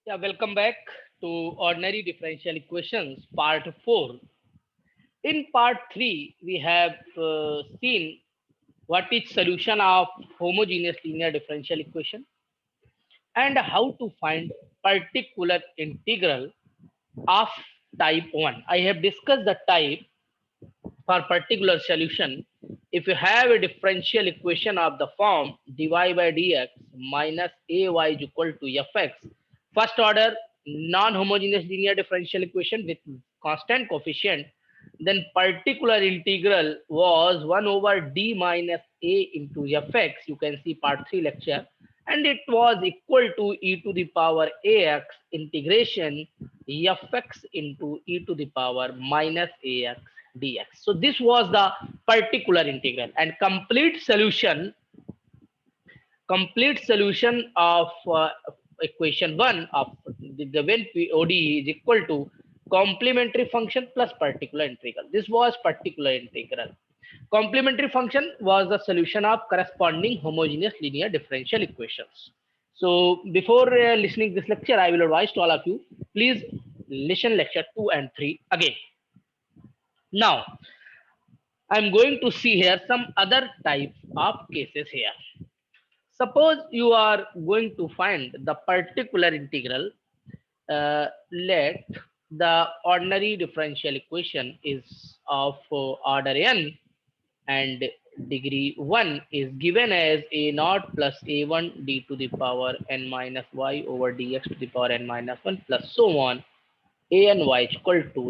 Yeah, welcome back to Ordinary Differential Equations, Part 4. In Part 3, we have seen what is solution of homogeneous linear differential equation and how to find particular integral of type 1. I have discussed the type for particular solution. If you have a differential equation of the form dy by dx minus ay is equal to fx, first order non-homogeneous linear differential equation with constant coefficient, then particular integral was 1 over d minus a into fx. You can see part 3 lecture, and it was equal to e to the power ax integration fx into e to the power minus ax dx. So this was the particular integral, and complete solution of equation 1 of the given ODE is equal to complementary function plus particular integral. This was particular integral. Complementary function was the solution of corresponding homogeneous linear differential equations. So before listening this lecture, I will advise to all of you, please listen lecture 2 and 3 again. Now, I'm going to see here some other type of cases here. Suppose you are going to find the particular integral. Let the ordinary differential equation is of order n and degree 1 is given as a naught plus a1 d to the power n minus y over dx to the power n minus 1 plus so on a and y is equal to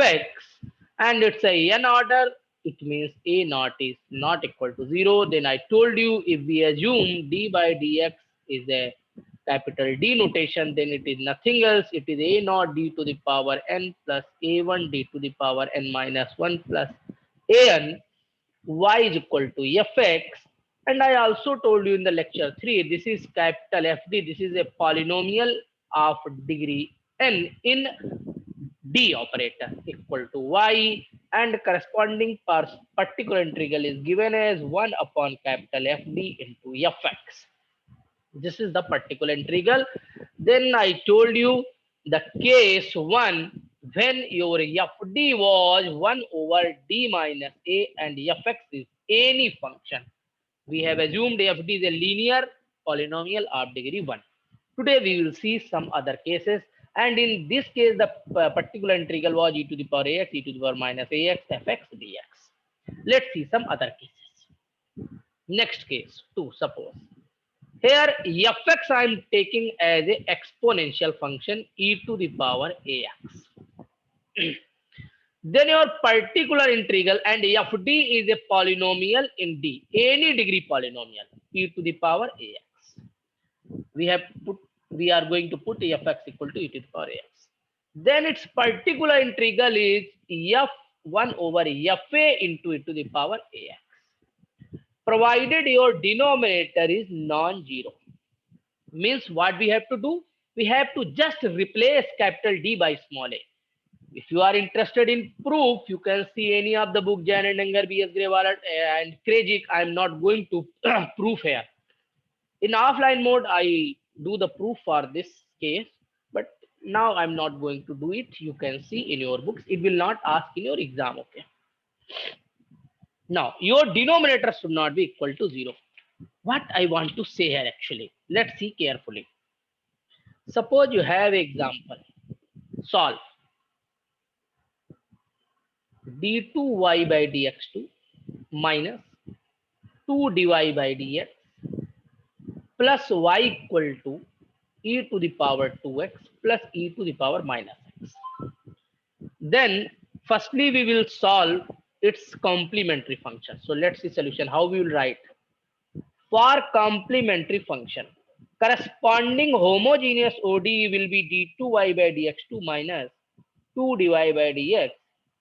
fx, and it's a n order. It means a naught is not equal to 0. Then I told you, if we assume d by dx is a capital D notation, then it is nothing else. It is a naught d to the power n plus a1 d to the power n minus 1 plus an y is equal to fx. And I also told you in the lecture 3, this is capital Fd. This is a polynomial of degree n in D operator equal to y, and corresponding particular integral is given as 1 upon capital Fd into fx. This is the particular integral. Then I told you the case 1, when your fd was 1 over d minus a and fx is any function. We have assumed fd is a linear polynomial of degree 1. Today we will see some other cases, and in this case the particular integral was e to the power ax, e to the power minus ax, fx dx. Let's see some other cases. Next case 2, suppose here fx I am taking as a exponential function e to the power ax. Then your particular integral, and fd is a polynomial in D, any degree polynomial, e to the power ax. We are going to put fx equal to e to the power ax. Then its particular integral is f1 over fa into e to the power ax, provided your denominator is non-zero. Means what we have to do? We have to just replace capital D by small a. If you are interested in proof, you can see any of the book, Jan and Anger, B.S. Grewal and Krejcik. I am not going to proof here. In offline mode, I do the proof for this case, but now I'm not going to do it. You can see in your books. It will not ask in your exam, okay? Now, your denominator should not be equal to 0. What I want to say here actually, let's see carefully. Suppose you have example, solve d2y by dx2 minus 2 dy by dx plus y equal to e to the power 2x plus e to the power minus x. Then firstly we will solve its complementary function. So let's see solution. How we will write? For complementary function, corresponding homogeneous ODE will be d2y by dx2 minus 2 dy by dx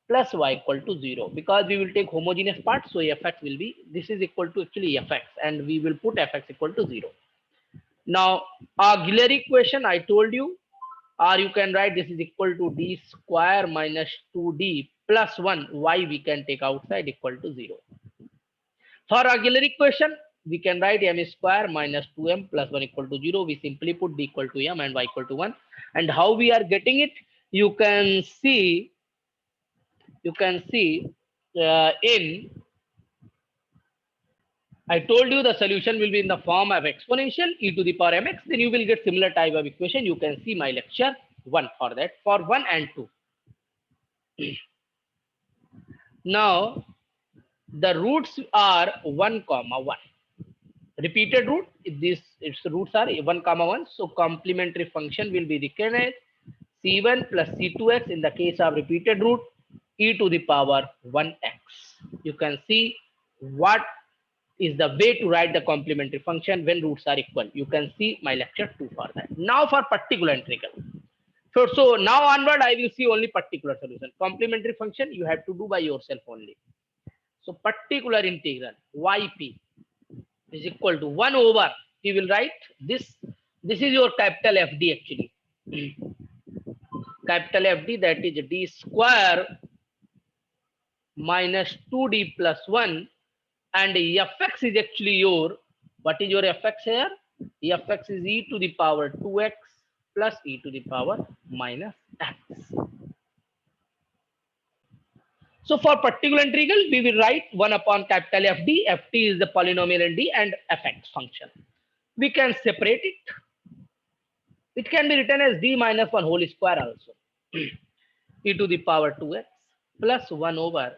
plus y equal to 0, because we will take homogeneous part, so fx will be, this is equal to actually fx, and we will put fx equal to 0. Now auxiliary equation I told you, or you can write this is equal to d square minus 2d plus 1, y we can take outside equal to 0. For auxiliary equation, we can write m square minus 2m plus 1 equal to 0. We simply put d equal to m and y equal to 1. And how we are getting it? You can see, in, I told you the solution will be in the form of exponential e to the power mx. Then you will get similar type of equation. You can see my lecture 1 for that, for 1 and 2. Now, the roots are 1 comma 1. Repeated root, its roots are 1 comma 1. So complementary function will be written as c1 plus c2x in the case of repeated root, e to the power 1x. You can see what is the way to write the complementary function when roots are equal. You can see my lecture 2 for that. Now for particular integral. So now onward, I will see only particular solution. Complementary function you have to do by yourself only. So particular integral yp is equal to 1 over, you will write this. This is your capital FD actually. Capital FD, that is d square minus 2d plus 1, and fx is actually your, what is your fx here? Fx is e to the power 2x plus e to the power minus x. So for particular integral, we will write 1 upon capital FD. Ft is the polynomial in D and fx function. We can separate it. It can be written as d minus 1 whole square also. E to the power 2x plus 1 over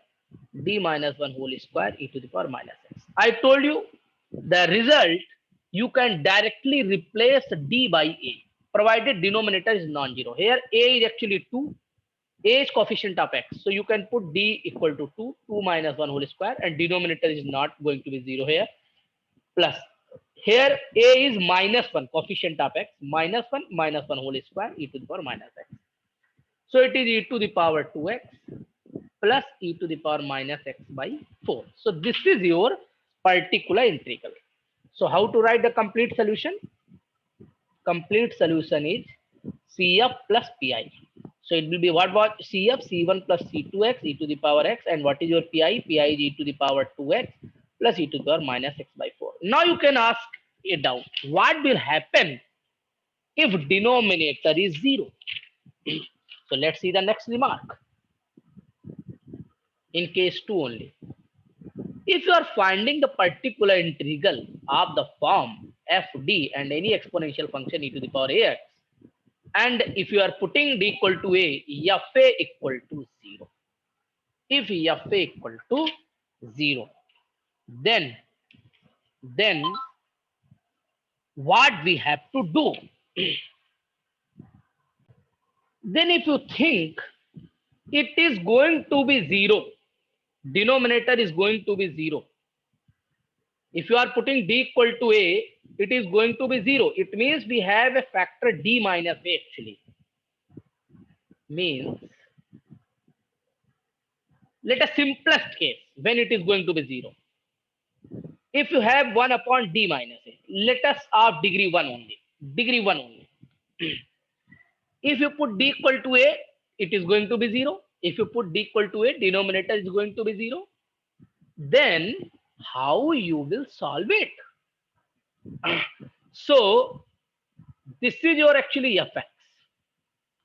d minus 1 whole square e to the power minus x. I told you the result, you can directly replace d by a, provided denominator is non-zero. Here a is actually 2. A is coefficient of x. So you can put d equal to 2, 2 minus 1 whole square, and denominator is not going to be 0 here. Plus, here a is minus 1, coefficient of x, minus 1 whole square, e to the power minus x. So it is e to the power 2x plus e to the power minus x by 4. So this is your particular integral. So how to write the complete solution? Complete solution is CF plus PI. So it will be what was CF? C1 plus C2x e to the power x. And what is your PI? PI is e to the power 2x plus e to the power minus x by 4. Now you can ask a doubt. What will happen if denominator is 0? So let's see the next remark. In case 2 only. If you are finding the particular integral of the form fd and any exponential function e to the power ax, and if you are putting d equal to a, fa equal to 0. If fa equal to 0, then what we have to do? Then if you think it is going to be 0, denominator is going to be 0. If you are putting d equal to a, it is going to be 0. It means we have a factor d minus a actually. Means, let us simplest case when it is going to be 0. If you have 1 upon d minus a, let us of degree 1 only. Degree 1 only. If you put d equal to a, it is going to be 0. If you put d equal to a, denominator is going to be 0. Then how you will solve it? So this is your actually fx,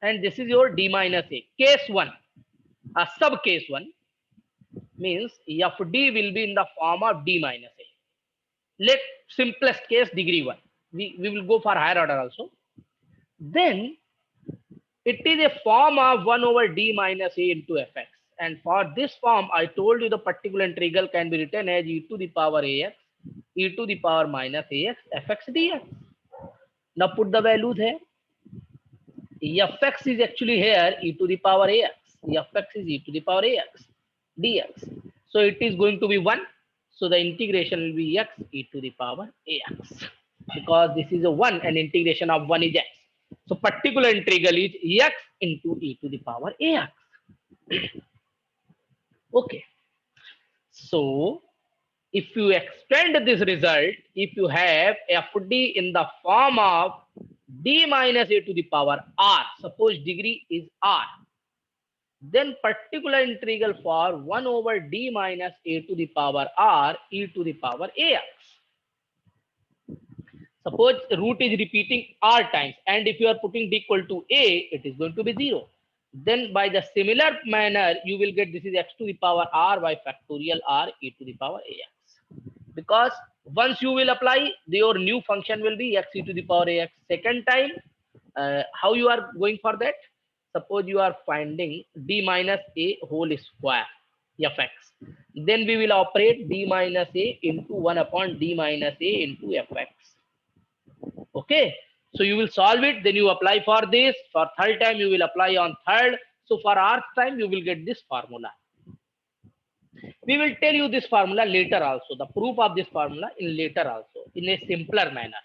and this is your d minus a. Case 1, a sub case 1 means fd will be in the form of d minus a. Let simplest case degree 1. We will go for higher order also. Then it is a form of 1 over d minus a into fx. And for this form, I told you the particular integral can be written as e to the power ax, e to the power minus ax, fx dx. Now put the values here. Fx is actually here e to the power ax. Fx is e to the power ax dx. So it is going to be 1. So the integration will be x e to the power ax. Because this is a 1 and integration of 1 is x. So particular integral is x into e to the power ax. Okay. So if you extend this result, if you have fd in the form of d minus a to the power r, suppose degree is r, then particular integral for 1 over d minus a to the power r e to the power ax. Suppose root is repeating r times, and if you are putting d equal to a, it is going to be 0. Then by the similar manner, you will get this is x to the power r by factorial r e to the power ax. Because once you will apply, your new function will be x e to the power ax. Second time, how you are going for that? Suppose you are finding d minus a whole square fx. Then we will operate d minus a into 1 upon d minus a into fx. Okay, so you will solve it, then you apply for this. For third time, you will apply on third. So for rth time, you will get this formula. We will tell you this formula later also, the proof of this formula in later also, in a simpler manner.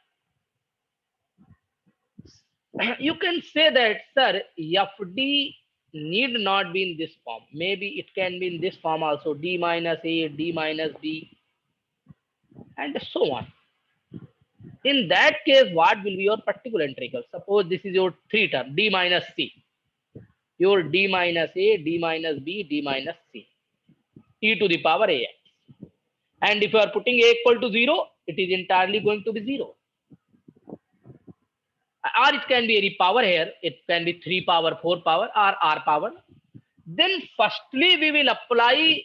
You can say that, sir, fd need not be in this form. Maybe it can be in this form also, d minus a, d minus b, and so on. In that case, what will be your particular integral? Suppose this is your three term, d minus c. Your d minus a, d minus b, d minus c, e to the power ax. And if you are putting a equal to 0, it is entirely going to be 0. Or it can be any power here. It can be 3 power, 4 power, or r power. Then firstly, we will apply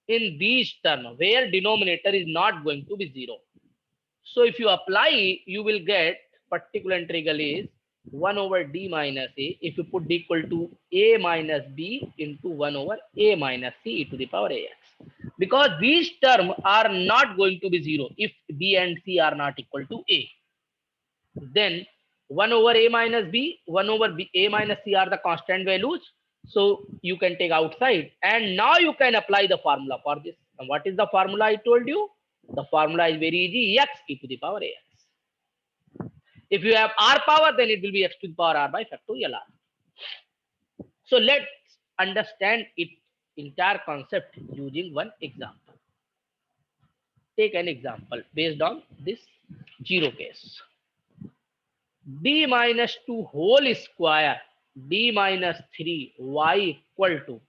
in these terms where denominator is not going to be 0. So if you apply, you will get particular integral is 1 over d minus a. If you put d equal to a minus b into 1 over a minus c e to the power ax. Because these terms are not going to be 0 if b and c are not equal to a. Then 1 over a minus b, 1 over b, a minus c are the constant values. So you can take outside. And now you can apply the formula for this. And what is the formula I told you? The formula is very easy, x e to the power ax. If you have r power, then it will be x to the power r by factorial r. So let's understand it entire concept using one example. Take an example based on this 0 case. D minus 2 whole square, d minus 3 y equal to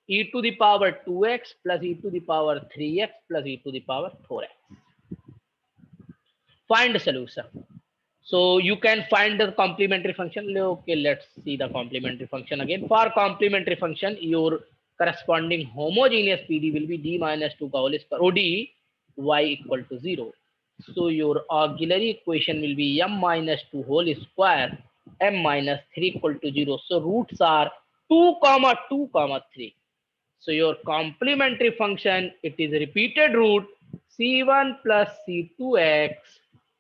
e to the power 2x plus e to the power 3x plus e to the power 4x. Find the solution. So you can find the complementary function. Okay, let's see the complementary function again. For complementary function, your corresponding homogeneous PD will be d minus 2 whole square OD y equal to 0. So your auxiliary equation will be m minus 2 whole square m minus 3 equal to 0. So roots are 2 comma 2 comma 3. So your complementary function, it is repeated root c1 plus c2x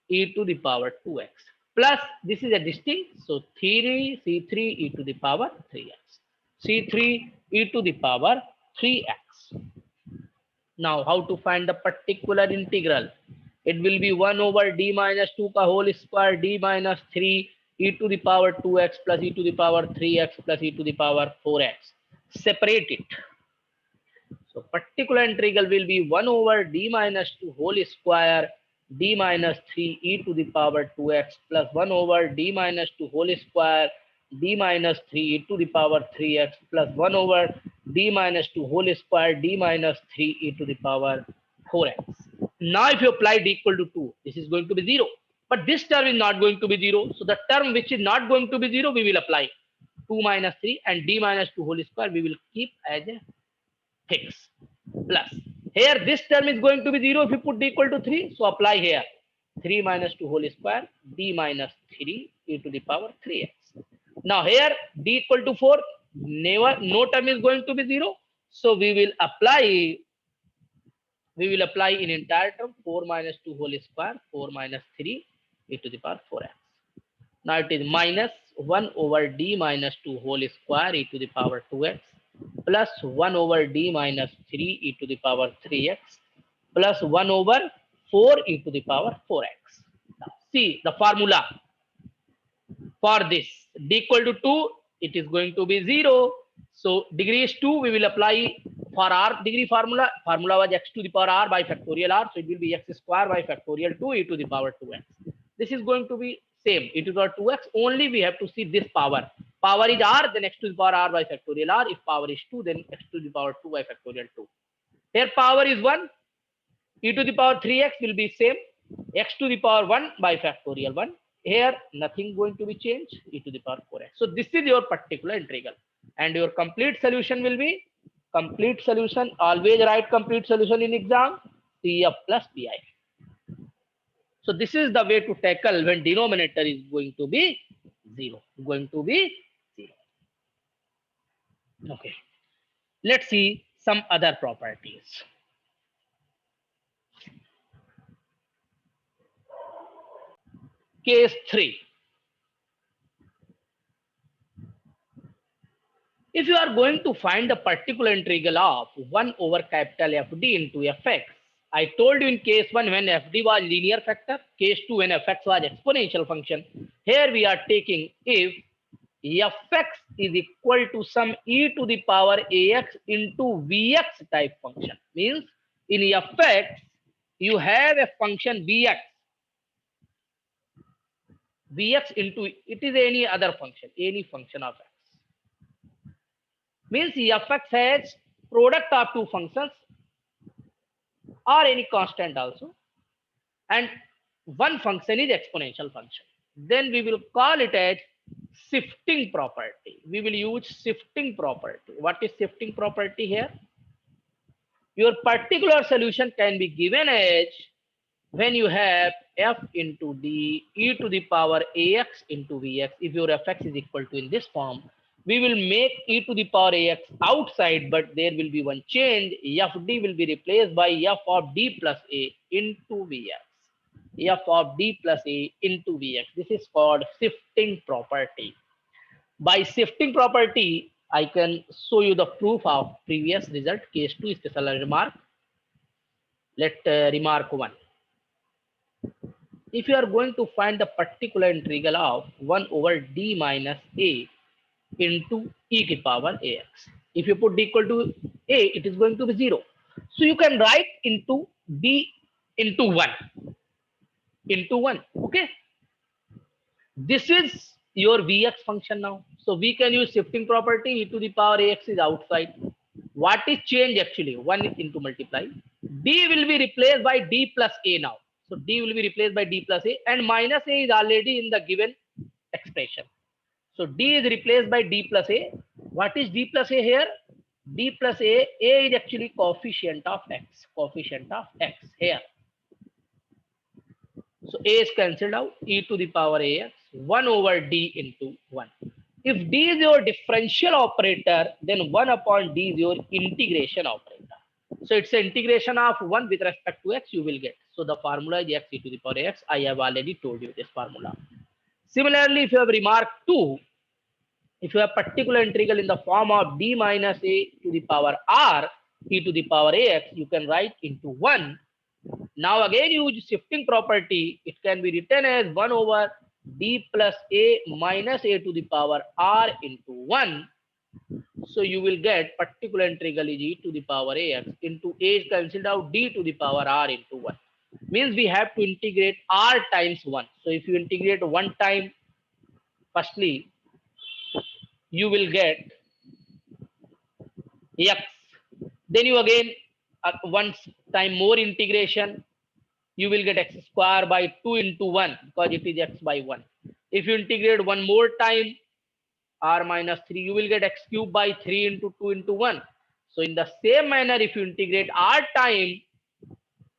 e to the power 2x plus this is a distinct, so 3 c3 e to the power 3x, c3 e to the power 3x. Now how to find the particular integral? It will be 1 over d minus 2 ka whole square d minus 3 e to the power 2x plus e to the power 3x plus e to the power 4x. Separate it. So particular integral will be 1 over d minus 2 whole square d minus 3 e to the power 2x plus 1 over d minus 2 whole square d minus 3 e to the power 3x plus 1 over d minus 2 whole square d minus 3 e to the power 4x. Now if you apply d equal to 2, this is going to be 0. But this term is not going to be 0. So the term which is not going to be 0, we will apply 2 minus 3 and d minus 2 whole square we will keep as a fix. Plus here this term is going to be 0 if you put d equal to 3. So apply here 3 minus 2 whole square d minus 3 e to the power 3x. Now here d equal to 4, never no term is going to be 0. So we will apply in entire term 4 minus 2 whole square 4 minus 3 e to the power 4x. Now it is minus 1 over d minus 2 whole square e to the power 2x plus 1 over d minus 3 e to the power 3x plus 1 over 4 e to the power 4x. Now see the formula for this. D equal to 2, it is going to be 0. So degree is 2, we will apply for r degree formula. Formula was x to the power r by factorial r. So it will be x square by factorial 2 e to the power 2x. This is going to be same, e to the power 2x. Only we have to see this power. Power is r, then x to the power r by factorial r. If power is 2, then x to the power 2 by factorial 2. Here power is 1. E to the power 3x will be same. x to the power 1 by factorial 1. Here nothing going to be changed, e to the power 4x. So this is your particular integral, and your complete solution will be complete solution. Always write complete solution in exam, CF plus PI. So this is the way to tackle when denominator is going to be 0. Going to be 0. Okay. Let's see some other properties. Case 3. If you are going to find the particular integral of 1 over capital FD into Fx, I told you in case 1 when FD was linear factor, case 2 when Fx was exponential function. Here we are taking if Fx is equal to some e to the power ax into Vx type function. Means in Fx you have a function Vx into, it is any other function, any function of x. Means Fx has product of two functions or any constant also, and one function is exponential function. Then we will call it as shifting property. We will use shifting property. What is shifting property here? Your particular solution can be given as when you have f into d e to the power ax into vx. If your fx is equal to in this form, we will make e to the power ax outside, but there will be one change. Fd will be replaced by f of d plus a into vx. F of d plus a into vx. This is called shifting property. By shifting property, I can show you the proof of previous result. Case 2 special remark. Let remark 1. If you are going to find the particular integral of 1 over d minus a into e to the power ax. If you put d equal to a, it is going to be 0. So you can write into d into 1. Into 1. Okay. This is your Vx function now. So we can use shifting property, e to the power ax is outside. What is change actually? 1 is into multiply. D will be replaced by d plus a now. So d will be replaced by d plus a, and minus a is already in the given expression. So d is replaced by d plus a. What is d plus a here? D plus a is actually coefficient of x. Coefficient of x here. So a is cancelled out, e to the power ax, 1 over d into 1. If d is your differential operator, then 1 upon d is your integration operator. So it's an integration of 1 with respect to x you will get. So the formula is x e to the power x. I have already told you this formula. Similarly, if you have remark 2, if you have particular integral in the form of d minus a to the power r e to the power ax, you can write into 1. Now again use shifting property. It can be written as 1 over d plus a minus a to the power r into 1. So you will get particular integral is e to the power ax into a is cancelled out, d to the power r into 1. Means we have to integrate r times 1. So if you integrate 1 time, firstly you will get x. Then you again one time more integration, you will get x square by 2 into 1 because it is x by 1. If you integrate one more time, r minus 3, you will get x cube by 3 into 2 into 1. So in the same manner, if you integrate r time,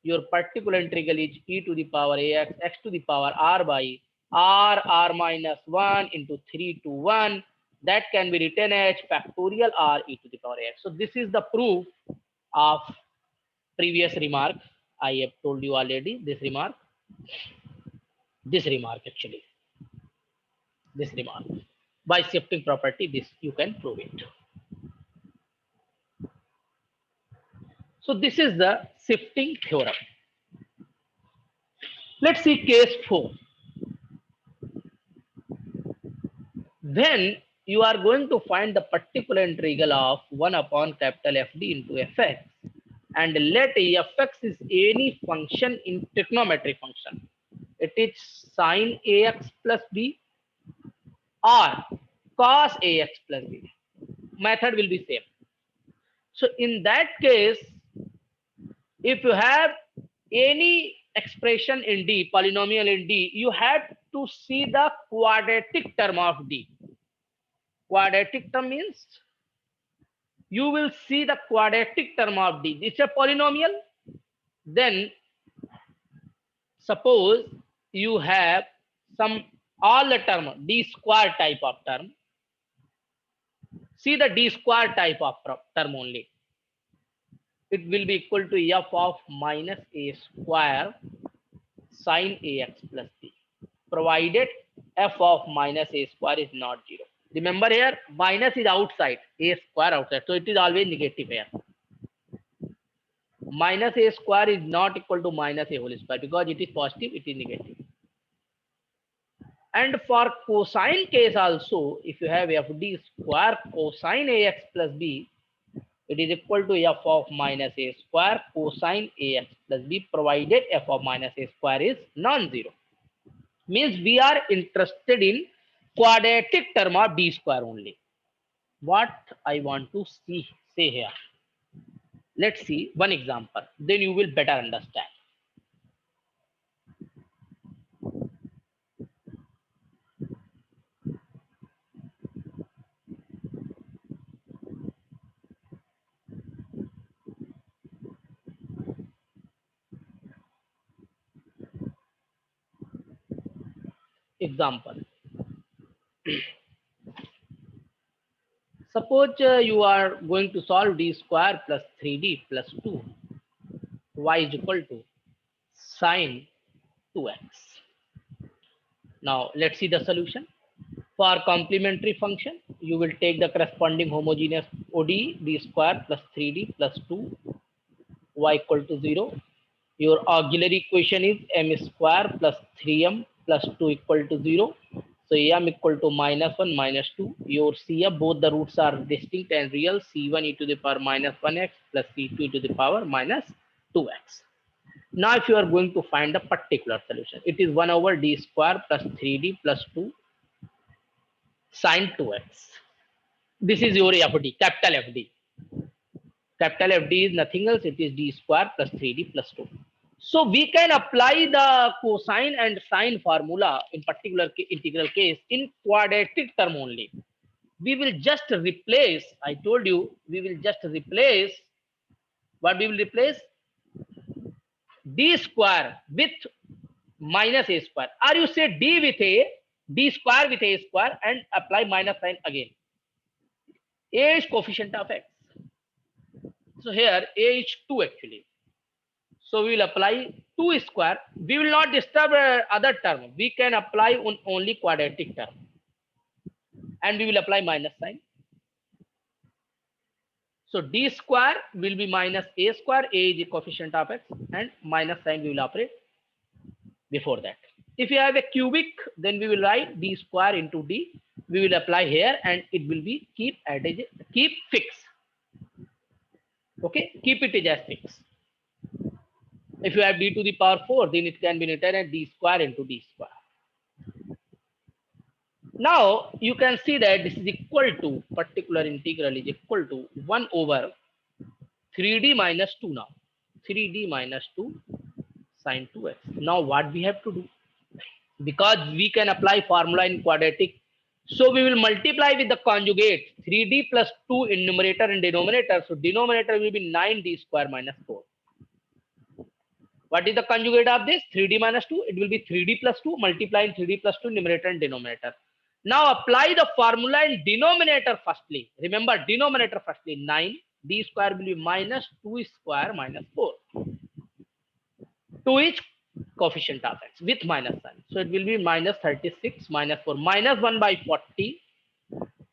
your particular integral is e to the power ax, x to the power r by r minus 1 into 3 to 1. That can be written as factorial r e to the power ax. So this is the proof of previous remark. I have told you already this remark actually, this remark. By shifting property, this you can prove it. So this is the shifting theorem. Let's see case 4. Then you are going to find the particular integral of 1 upon capital FD into Fx, and let Fx is any function in trigonometric function. It is sine ax plus b or cos ax plus b. Method will be same. So in that case, if you have any expression in D, polynomial in D, you have to see the quadratic term of D. Quadratic term means you will see the quadratic term of D. It's a polynomial. Then suppose you have some all the term D square type of term. See the D square type of term only. It will be equal to f of minus a square sine ax plus b, provided f of minus a square is not 0. Remember here, minus is outside, a square outside, so it is always negative here. Minus a square is not equal to minus a whole square, because it is positive, it is negative. And for cosine case also, if you have fd square cosine ax plus b, it is equal to f of minus a square cosine ax plus b, provided f of minus a square is non-zero. Means we are interested in quadratic term of D square only. What I want to say here. Let's see one example, then you will better understand. Example. Suppose you are going to solve D square plus 3D plus 2 y is equal to sine 2x. Now let's see the solution. For complementary function, you will take the corresponding homogeneous ODE d square plus 3D plus 2 y equal to 0. Your auxiliary equation is m square plus 3m plus 2 equal to 0. So m equal to minus 1 minus 2. Your CF, both the roots are distinct and real. C1 e to the power minus 1x plus C2 e to the power minus 2x. Now if you are going to find the particular solution, it is 1 over d square plus 3d plus 2 sine 2x. This is your FD, capital FD. Capital FD is nothing else, it is d square plus 3d plus 2. So we can apply the cosine and sine formula in particular integral case in quadratic term only. We will just replace, I told you, we will just replace, what we will replace? D square with minus a square. Or you say d with a, d square with a square and apply minus sign again. A is coefficient of x. So here a is 2 actually. So we will apply 2 square. We will not disturb other term. We can apply on only quadratic term. And we will apply minus sign. So d square will be minus a square. A is the coefficient of x, and minus sign we will operate before that. If you have a cubic, then we will write d square into d. We will apply here and it will be keep fixed. Okay, keep it as fixed. If you have d to the power 4, then it can be written as d square into d square. Now you can see that this is equal to, particular integral is equal to 1 over 3d minus 2 now. 3d minus 2 sine 2x. Now what we have to do? Because we can apply formula in quadratic, so we will multiply with the conjugate 3d plus 2 in numerator and denominator. So denominator will be 9d square minus 4. What is the conjugate of this? 3d minus 2. It will be 3d plus 2 multiplying 3d plus 2 numerator and denominator. Now apply the formula in denominator firstly. Remember denominator firstly, 9. D square will be minus 2 square minus 4. 2 is coefficient of x with minus sign. So it will be minus 36 minus 4. Minus 1 by 40.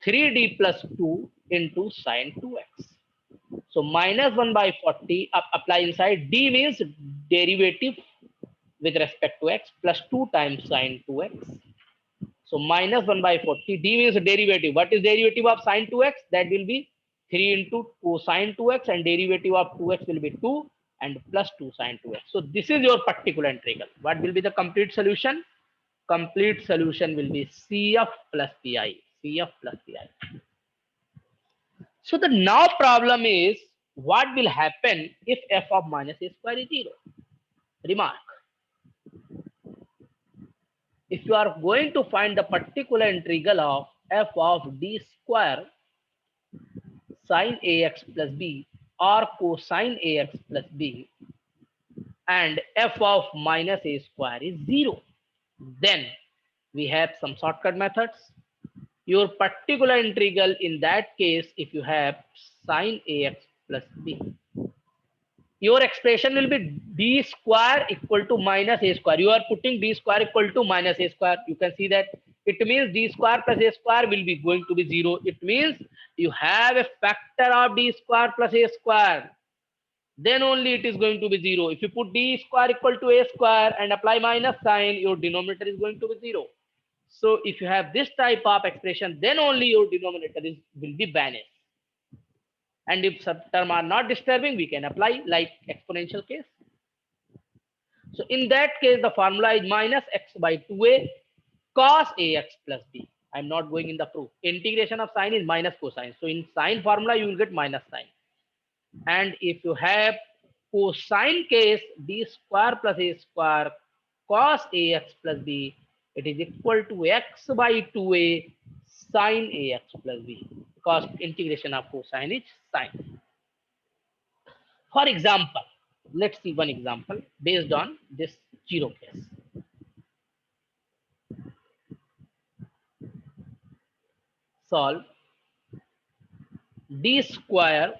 3d plus 2 into sine 2x. So minus 1 by 40, apply inside. D means derivative with respect to x plus 2 times sine 2x. So minus 1 by 40, d means derivative. What is derivative of sine 2x? That will be 3 into cosine 2x, and derivative of 2x will be 2 and plus 2 sine 2x. So this is your particular integral. What will be the complete solution? Complete solution will be CF plus PI. CF plus PI. So the now problem is, what will happen if f of minus a square is 0? Remark. If you are going to find the particular integral of f of d square sine ax plus b or cosine ax plus b, and f of minus a square is 0, then we have some shortcut methods. Your particular integral in that case, if you have sine ax plus b, your expression will be d square equal to minus a square. You are putting d square equal to minus a square. You can see that it means d square plus a square will be going to be 0. It means you have a factor of d square plus a square. Then only it is going to be 0. If you put d square equal to a square and apply minus sign, your denominator is going to be 0. So if you have this type of expression, then only your denominator will be banished. And if some term are not disturbing, we can apply like exponential case. So in that case, the formula is minus x by 2a cos ax plus b. I'm not going in the proof. Integration of sine is minus cosine. So in sine formula, you will get minus sine. And if you have cosine case, d square plus a square cos ax plus b, it is equal to x by 2a sine ax plus b, because integration of cosine is sine. For example, let's see one example based on this 0 case. Solve d square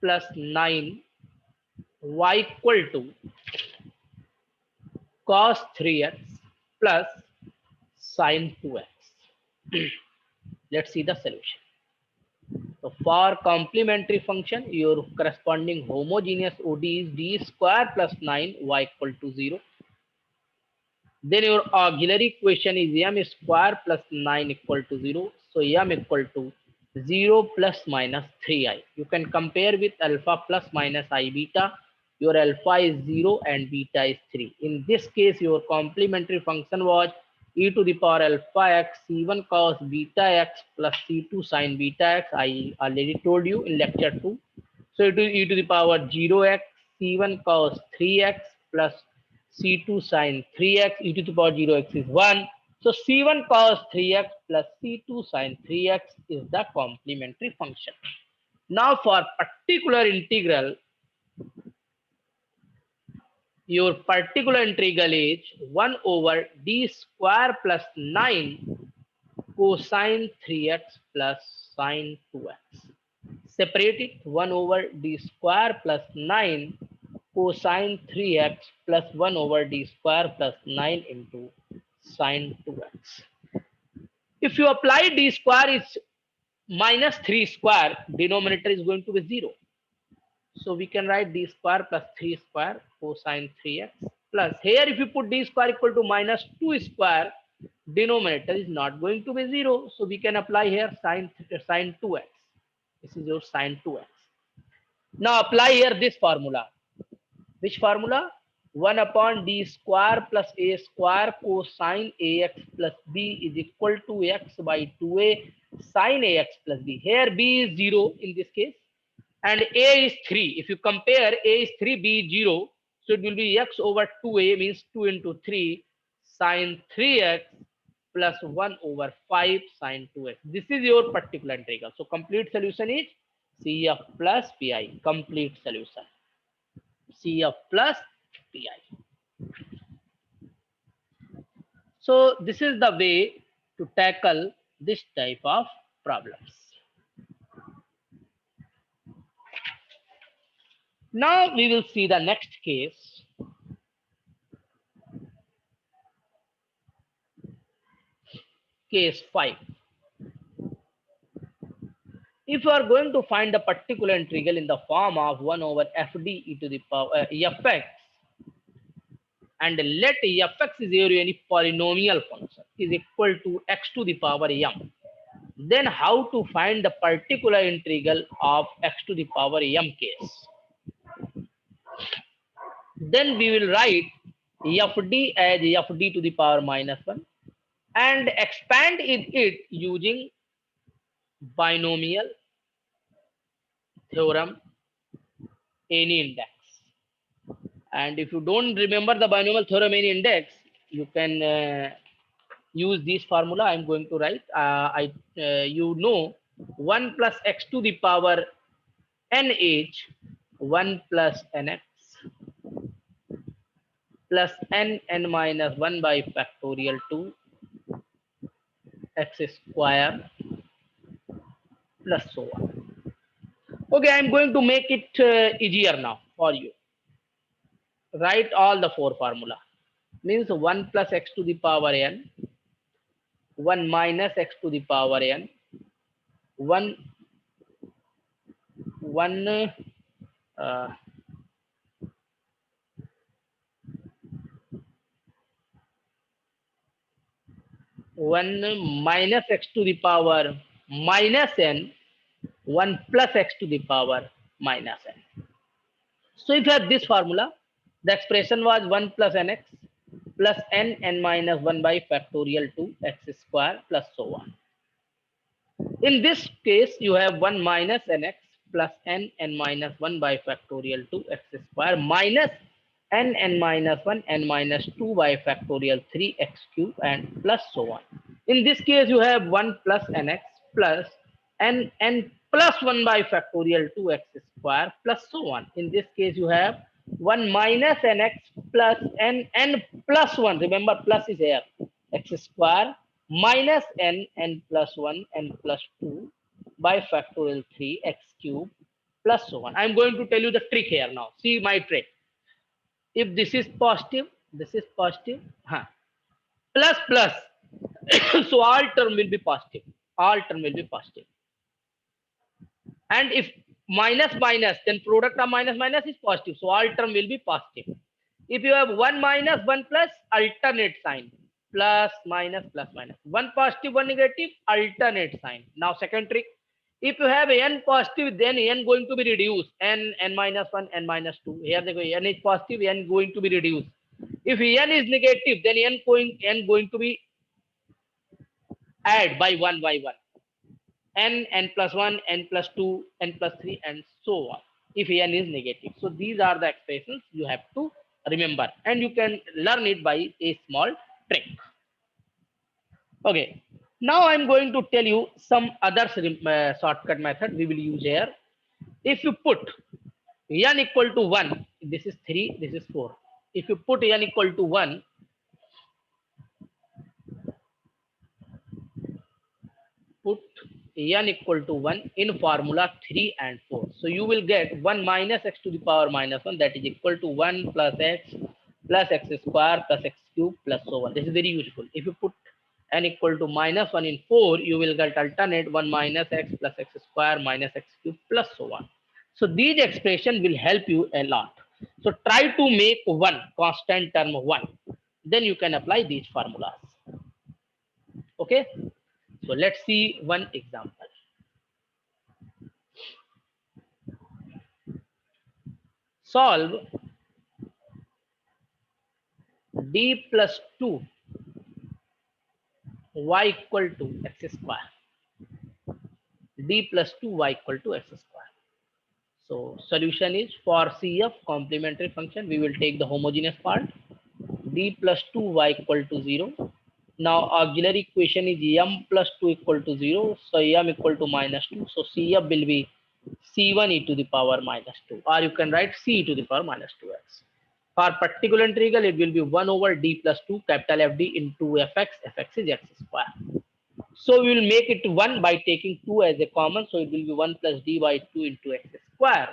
plus 9 y equal to cos 3x plus sine 2x. Let's see the solution. So for complementary function, your corresponding homogeneous ODE is d square plus 9 y equal to 0. Then your auxiliary equation is m square plus 9 equal to 0. So m equal to 0 plus minus 3i. You can compare with alpha plus minus I beta. Your alpha is 0 and beta is 3. In this case, your complementary function was e to the power alpha x c1 cos beta x plus c2 sin beta x. I already told you in lecture 2. So it is e to the power 0x c1 cos 3x plus c2 sin 3x. E to the power 0x is 1. So c1 cos 3x plus c2 sin 3x is the complementary function. Now for particular integral, your particular integral is 1 over d square plus 9 cosine 3x plus sine 2x. Separate it, 1 over d square plus 9 cosine 3x plus 1 over d square plus 9 into sine 2x. If you apply d square is minus 3 square, denominator is going to be 0. So we can write d square plus 3 square cosine 3x plus, here if you put d square equal to minus 2 square, denominator is not going to be 0. So we can apply here sine 2x. This is your sine 2x. Now apply here this formula. Which formula? 1 upon d square plus a square cosine ax plus b is equal to x by 2a sine ax plus b. Here b is 0 in this case and a is 3. If you compare, a is 3, b is 0. So it will be x over 2a means 2 into 3 sine 3x plus 1 over 5 sine 2x. This is your particular integral. So complete solution is CF plus PI. Complete solution. CF plus PI. So this is the way to tackle this type of problems. Now we will see the next case. Case 5. If you are going to find the particular integral in the form of 1 over fd e to the power fx, and let fx is any polynomial function is equal to x to the power m, then how to find the particular integral of x to the power m case? Then we will write fd as fd to the power minus 1 and expand it using binomial theorem any index. And if you don't remember the binomial theorem in index, you can use this formula. I'm going to write. You know, 1 plus x to the power nh, 1 plus nx plus n minus 1 by factorial 2 x square plus so on. Okay, I'm going to make it easier now for you. Write all the four formula. Means 1 plus x to the power n, 1 minus x to the power n, 1 1 uh, 1 minus x to the power minus n, 1 plus x to the power minus n. So if you have this formula, the expression was 1 plus nx plus n minus 1 by factorial 2 x square plus so on. In this case, you have 1 minus nx plus n minus 1 by factorial 2 x square minus n minus 1 n minus 2 by factorial 3 x cube and plus so on. In this case, you have 1 plus nx plus n plus 1 by factorial 2 x square plus so on. In this case, you have 1 minus nx plus n plus 1. Remember, plus is here. X square minus n plus 1 n plus 2 by factorial 3 x cube plus so on. I'm going to tell you the trick here now. See my trick. If this is positive, huh, plus plus, so all term will be positive. All term will be positive. And if minus minus, then product of minus minus is positive. So all term will be positive. If you have 1 minus 1 plus, alternate sign. Plus minus plus minus. 1 positive, 1 negative, alternate sign. Now second trick. If you have n positive, then n going to be reduced. n minus 1, n minus 2. Here they go. N is positive, n going to be reduced. If n is negative, then n going to be add by 1 by 1. n plus 1, n plus 2, n plus 3, and so on, if n is negative. So these are the expressions you have to remember, and you can learn it by a small trick. Okay, now I'm going to tell you some other shortcut method we will use here. If you put n equal to 1, this is 3, this is 4. If you put n equal to 1, put n equal to 1 in formula 3 and 4. So you will get 1 minus x to the power minus 1, that is equal to 1 plus x square plus x cube plus so on. This is very useful. If you put n equal to minus 1 in 4, you will get alternate 1 minus x plus x square minus x cube plus so on. So these expression will help you a lot. So try to make one constant term 1. Then you can apply these formulas. Okay. So let's see one example. Solve d plus 2 y equal to x square. D plus 2 y equal to x square. So solution is for CF complementary function, we will take the homogeneous part. D plus 2 y equal to 0. Now auxiliary equation is m plus 2 equal to 0. So m equal to minus 2. So CF will be c1 e to the power minus 2. Or you can write c e to the power minus 2x. For particular integral, it will be 1 over d plus 2 capital FD into fx. Fx is x square. So we will make it 1 by taking 2 as a common. So it will be 1 plus d by 2 into x square.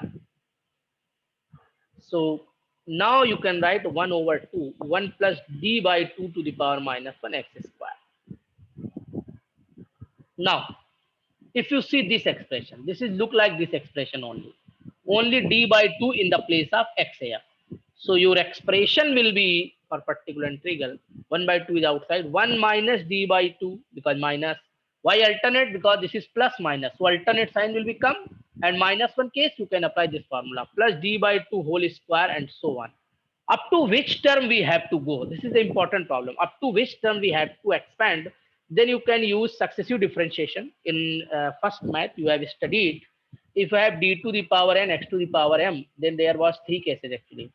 So now you can write 1 over 2, 1 plus d by 2 to the power minus 1 x square. Now, if you see this expression, this is look like this expression only. Only d by 2 in the place of x here. So your expression will be for particular integral 1 by 2 is outside, 1 minus d by 2 because minus. Why alternate? Because this is plus minus. So alternate sign will become, and minus 1 case you can apply this formula, plus d by 2 whole square and so on. Up to which term we have to go? This is the important problem. Up to which term we have to expand? Then you can use successive differentiation. In first math you have studied, if I have d to the power n, x to the power m, then there was 3 cases actually.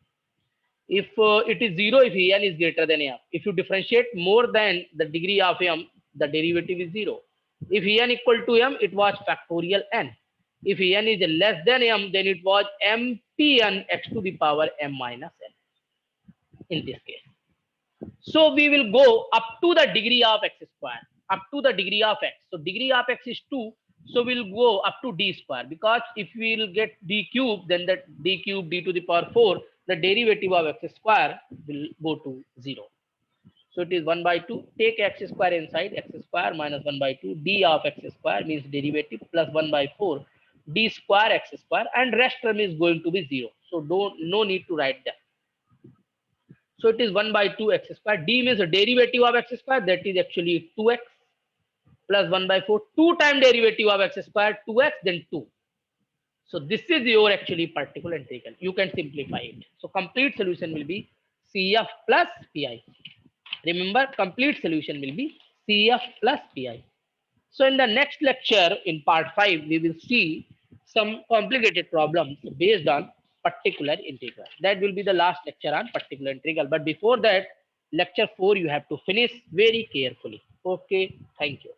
if it is 0 if en is greater than m. If you differentiate more than the degree of m, the derivative is 0. If en equal to m, it was factorial n. If en is less than m, then it was mpn x to the power m minus n in this case. So we will go up to the degree of x square, up to the degree of x. So degree of x is 2. So we'll go up to d square, because if we will get d cube, then that d cube d to the power 4, the derivative of x square will go to 0. So it is 1 by 2. Take x square inside, x square minus 1 by 2. D of x square means derivative plus 1 by 4. D square x square, and rest term is going to be 0. So no need to write that. So it is 1 by 2 x square. D means the derivative of x square, that is actually 2x plus 1 by 4. 2 time derivative of x square, 2x, then 2. So this is your actually particular integral. You can simplify it. So complete solution will be CF plus PI. Remember, complete solution will be CF plus PI. So in the next lecture, in part 5, we will see some complicated problems based on particular integral. That will be the last lecture on particular integral. But before that, lecture 4 you have to finish very carefully. Okay, thank you.